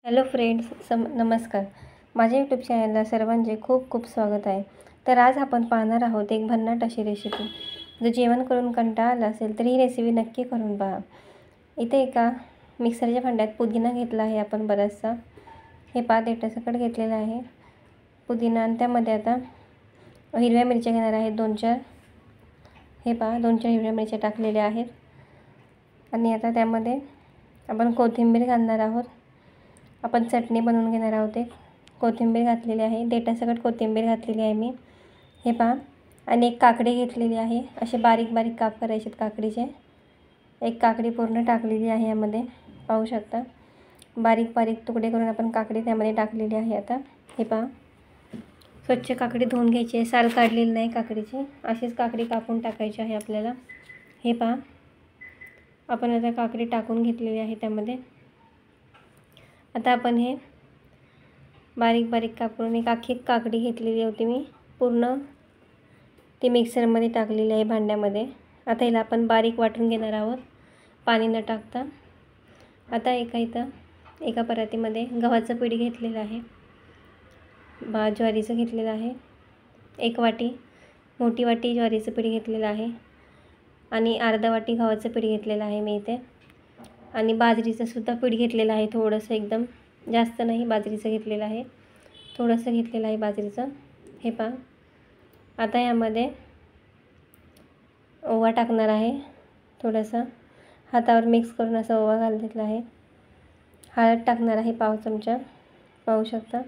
Hello friends, नमस्कार. माझ्या YouTube चॅनलला सर्वांचे खूप खूप स्वागत आहे. तर आज आपण पाहणार आहोत एक भन्नाट अशी रेसिपी. जर जेवण करून कंटाळा आला असेल तर ही रेसिपी नक्की करून पहा. इथे एका मिक्सरच्या भांड्यात पुदिना घेतला आहे आपण बराचसा. हे पहा देठासकट घेतलेला आहे पुदिना. आणि त्यामध्ये आता हिरव्या मिरच्या घेणार आहेत 2-4. हे पहा 2-4 हिरव्या मिरच्या टाकलेल्या आहेत. आणि आता त्यामध्ये आपण कोथिंबीर घालणार आहोत. आपण चटणी बनवून घेणार आहोत. एक कोथिंबीर घातलेली आहे, देठासकट कोथिंबीर घातलेली आहे मी. हे पहा. आणि एक काकडी घेतलेली आहे. असे बारीक बारीक काप करायचे काकडीचे. एक काकडी पूर्ण टाकलेली आहे यामध्ये, पाहू शकता. बारीक बारीक तुकडे करून आपण काकडी त्यामध्ये टाकलेली आहे. आता हे पहा, स्वच्छ काकडी धुवून घ्यायची आहे. साल काढलेली नाही काकडीची, अशीच काकडी कापून टाकायची आहे आपल्याला. हे पहा, आपण आता काकडी टाकून घेतलेली आहे त्यामध्ये. आता आपण हे बारीक बारीक कापून एक आखी काकडी घेतलेली होती मी, पूर्ण ती मिक्सरमध्ये टाकलेली आहे भांड्यामध्ये. आता हिला आपण बारीक वाटून घेणार आहोत पाणी न टाकता. आता एका परातीमध्ये गव्हाचं पीठ घेतलेलं आहे, ज्वारीचं घेतलेलं आहे. 1 वाटी, मोठी वाटी ज्वारीचं पीठ घेतलेलं आहे. आणि अर्धा वाटी गव्हाचं पीठ घेतलेलं आहे मी इथे. आणि बाजरीचं सुद्धा पीठ घेतलेलं आहे थोडंसं, एकदम जास्त नाही. बाजरीचं घेतलेलं आहे, थोडंसं घेतलेलं आहे बाजरीचं. हे पहा. आता यामध्ये ओवा टाकणार आहे थोडंसं, हातावर मिक्स करून असा ओवा घालतला आहे. हळद टाकणार आहे 1 चमचा, पाहू शकता.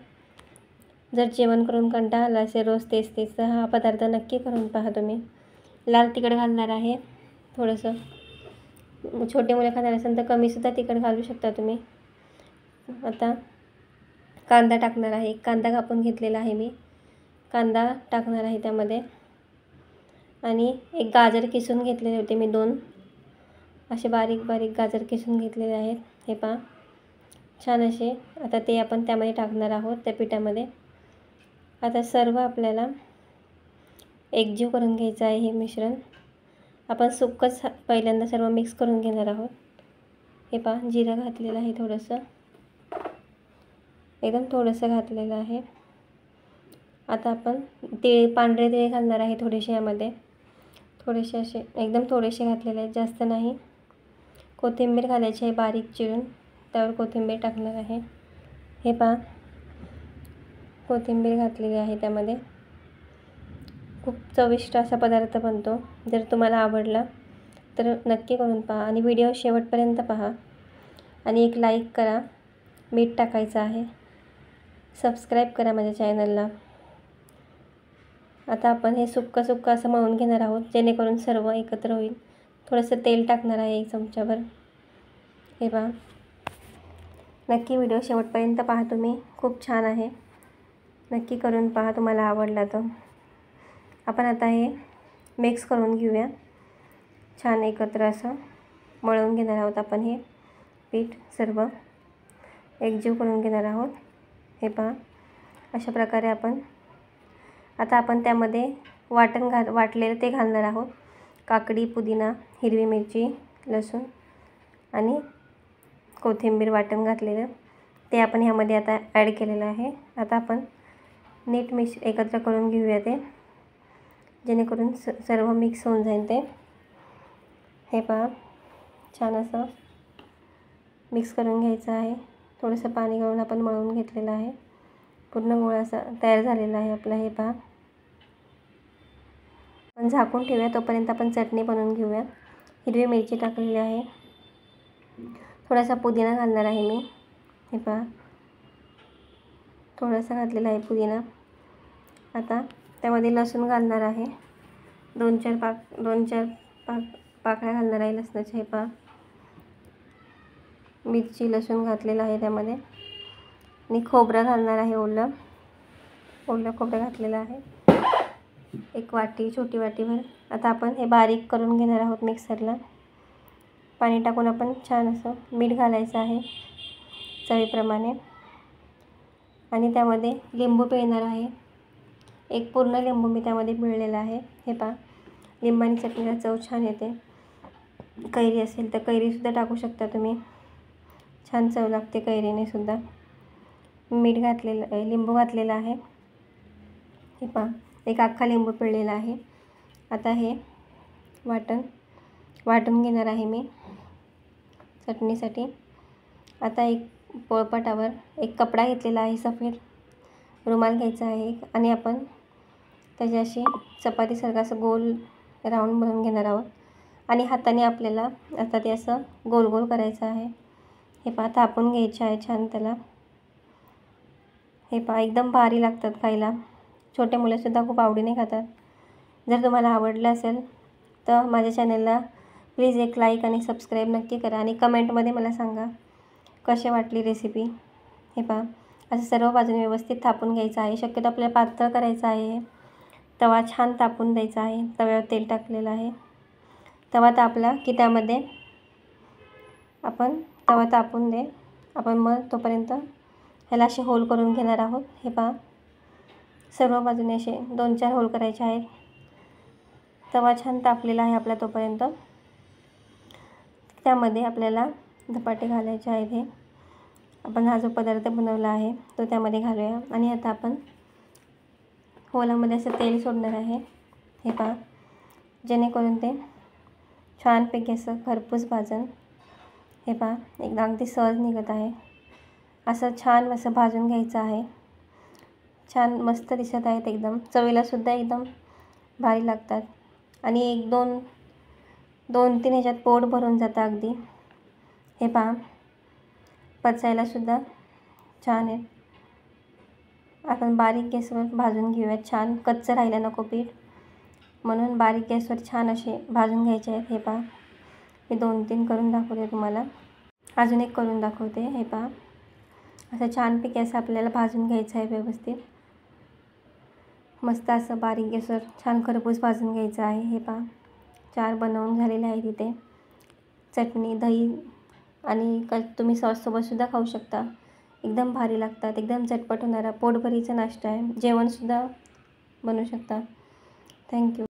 जर जेवण करून कंटाळा आला असेल रोज तेच तर हा पदार्थ नक्की करून पहा तुम्ही. लाल तिखट घालणार आहे थोडंसं. छोटे मुलं खाणार असेल तर कमीसुद्धा तिखट घालू शकता तुम्ही. आता कांदा टाकणार आहे. 1 कांदा कापून घेतलेला आहे मी, कांदा टाकणार आहे त्यामध्ये. आणि एक गाजर किसून घेतलेले होते मी 2, असे बारीक बारीक गाजर किसून घेतलेले आहेत. हे पहा, छान असे. आता ते आपण त्यामध्ये टाकणार आहोत त्या पिठामध्ये. आता सर्व आपल्याला एकजीव करून घ्यायचं आहे हे मिश्रण. आपण सुक्कच पहिल्यांदा सर्व मिक्स करून घेणार आहोत. हे पहा, जिरं घातलेलं आहे थोडंसं, एकदम थोडंसं घातलेलं आहे. आता आपण पांढरे तिळ घालणार आहे थोडेसे यामध्ये, थोडेसे असे, एकदम थोडेसे घातलेले आहेत, जास्त नाही. कोथिंबीर घालायची आहे बारीक चिरून, त्यावर कोथिंबीर टाकणार आहे. हे पहा, कोथिंबीर घातलेली आहे त्यामध्ये. खूप चविष्ट असा पदार्थ बनतो. जर तुम्हाला आवडला तर नक्की करून पहा आणि व्हिडिओ शेवटपर्यंत पहा. आणि एक लाईक करा, मीठ टाकायचं आहे, सबस्क्राईब करा माझ्या चॅनलला. आता आपण हे सुक्कं असं मळून घेणार आहोत, जेणेकरून सर्व एकत्र होईल. थोडंसं तेल टाकणार आहे 1 चमचाभर. हे पहा, नक्की व्हिडिओ शेवटपर्यंत पहा तुम्ही, खूप छान आहे. नक्की करून पहा, तुम्हाला आवडला तर. आपण आता हे मिक्स करून घेऊया, छान एकत्र असं मळून घेणार आहोत आपण. हे पीठ सर्व एकजीव करून घेणार आहोत. हे पहा, अशा प्रकारे आपण त्यामध्ये वाटलेलं ते घालणार आहोत. काकडी, पुदिना, हिरवी मिरची, लसूण आणि कोथिंबीर वाटण घातलेलं ते आपण ह्यामध्ये आता ॲड केलेलं आहे. आता आपण नीट एकत्र करून घेऊया ते, जेणेकरून सर्व मिक्स होऊन जाईल ते. हे पहा, छान असं मिक्स करून घ्यायचं आहे. थोडंसं पाणी घालून आपण मळून घेतलेलं आहे. पूर्ण गोळा असा तयार झालेला आहे आपला. हे पहा, आपण झाकून ठेवूया, तोपर्यंत आपण चटणी बनवून घेऊया. हिरवी मिरची टाकलेली आहे, थोडासा पुदिना घालणार आहे मी. हे पहा, थोडासा घातलेला आहे पुदिना. आता त्यामध्ये लसूण घालणार आहे, 2-4 पाकळ्या घालणार आहे लसणाच्या. हे पहा, मिरची, लसूण घातलेलं आहे त्यामध्ये. आणि खोबरं घालणार आहे, ओलं खोबरं घातलेलं आहे 1 वाटी, छोटी वाटीभर. आता आपण हे बारीक करून घेणार आहोत मिक्सरला. पाणी टाकून आपण छान असं, मीठ घालायचं आहे चवीप्रमाणे. आणि त्यामध्ये लिंबू पिळणार आहे, 1 पूर्ण लिंबू मी त्यामध्ये पिळलेला आहे. हे पहा, लिंबानी चटणीला चव छान येते. कैरी असेल तर कैरीसुद्धा टाकू शकता तुम्ही, छान चव लागते कैरीने सुद्धा. मीठ घातलेलं आहे, लिंबू घातलेला आहे. हे पहा, एक अख्खा लिंबू पिळलेला आहे. आता हे वाटून घेणार आहे मी चटणीसाठी. आता एक पोळपाटावर एक कपडा घेतलेला आहे, सफेद रुमाल घ्यायचा आहे आणि आपण त्याची अशी चपातीसारखं असं गोल राऊंड बनवून घेणार आहोत आणि हाताने आपल्याला आता ते असं गोल गोल करायचं आहे. हे पहा, थापून घ्यायचे आहे छान त्याला. हे पहा, एकदम भारी लागतात खायला. छोटे मुलंसुद्धा खूप आवडीने खातात. जर तुम्हाला आवडलं असेल तर माझ्या चॅनलला प्लीज एक लाईक आणि सबस्क्राईब नक्की करा आणि कमेंटमध्ये मला सांगा कशी वाटली रेसिपी. हे पहा, असं सर्व बाजूने व्यवस्थित थापून घ्यायचं आहे. शक्यतो आपल्याला पातळ करायचं आहे. तवा छान तापून द्यायचा आहे. तव्यावर तेल टाकलेलं आहे. तवा तापला की त्यामध्ये आपण तवा तापून दे आपण मग तोपर्यंत ह्याला असे होल करून घेणार आहोत. हे पहा, सर्व बाजूने असे 2-4 होल करायचे आहेत. तवा छान तापलेला आहे आपला तोपर्यंत. त्यामध्ये आपल्याला धपाटे घालायचे आहेत. हे आपण हा जो पदार्थ बनवला आहे तो त्यामध्ये घालूया आणि आता आपण होलामध्ये असं तेल सोडणार आहे. हे पहा, जेणेकरून ते छानपैकी असं खरपूस भाजून, हे पहा, एकदा अगदी सहज निघत आहे. असं छान असं भाजून घ्यायचं आहे. छान मस्त दिसत आहेत. एकदम चवीलासुद्धा एकदम भारी लागतात आणि 2-3 ह्याच्यात पोट भरून जातं अगदी. हे पहा, पचायलासुद्धा छान आहे. आपण बारीक गॅसवर भाजून घेऊयात. छान कच्चं राहायला नको पीठ, म्हणून बारीक गॅसवर छान असे भाजून घ्यायचे आहेत. हे पहा, मी 2-3 करून दाखवते तुम्हाला. अजून एक करून दाखवते. हे पहा, असं छानपैकी असं आपल्याला भाजून घ्यायचं आहे व्यवस्थित. मस्त असं बारीक गॅसवर छान खरपूस भाजून घ्यायचं आहे. हे पहा, 4 बनवून झालेले आहेत. इथे चटणी, दही आणि तुम्ही सॉससोबतसुद्धा खाऊ शकता. एकदम भारी लागतात. एकदम झटपट होणारा पोटभरीचा नाश्ता आहे. जेवणसुद्धा बनवू शकता. थँक्यू.